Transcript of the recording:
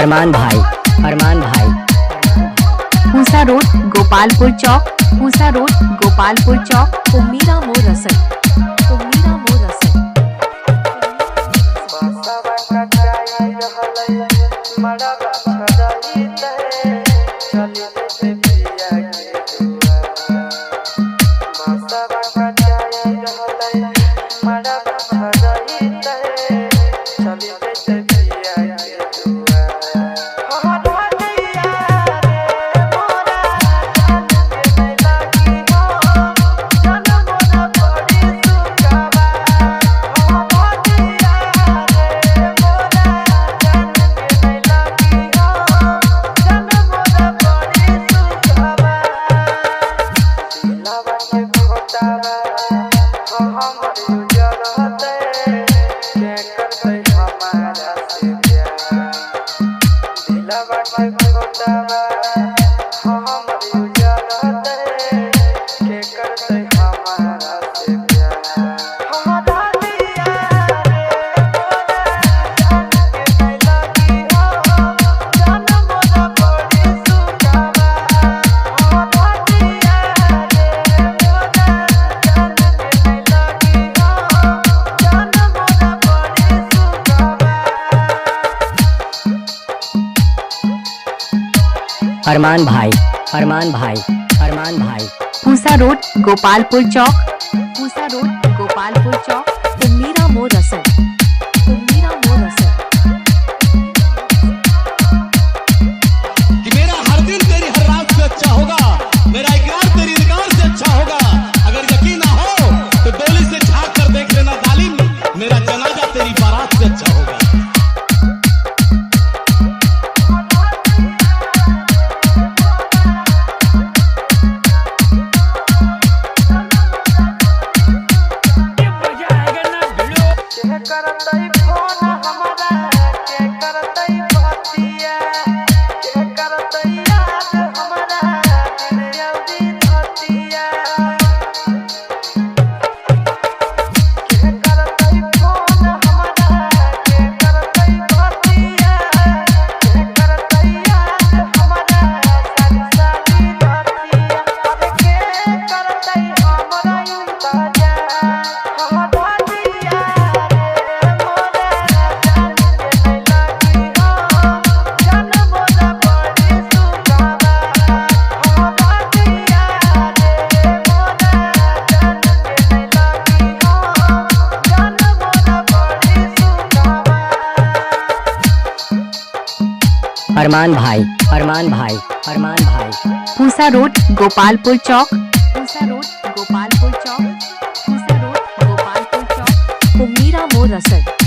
अरमान भाई पूसा रोड गोपालपुर चौक, पूसा रोड गोपालपुर चौक, उम्मीरा मोर रसद, उम्मीरा मोर रसद। अरमान भाई पूसा रोड गोपालपुर चौक, पूसा रोड गोपालपुर चौक, उम्मीरा मोर रसद, उम्मीरा मोर रसद। कि मेरा हर दिन तेरी हर रात से अच्छा होगा, मेरा इकरार तेरी इनकार से अच्छा होगा। अगर यकीन ना हो तो डोली से झांक कर देख लेना जालिम, मेरा जनाजा तेरी बारात से अच्छा होगा। अरमान भाई पूसा रोड गोपालपुर चौक, पूसा रोड गोपालपुर चौक, पूसा रोड गोपालपुर चौक, उम्मीरा मोर रसद।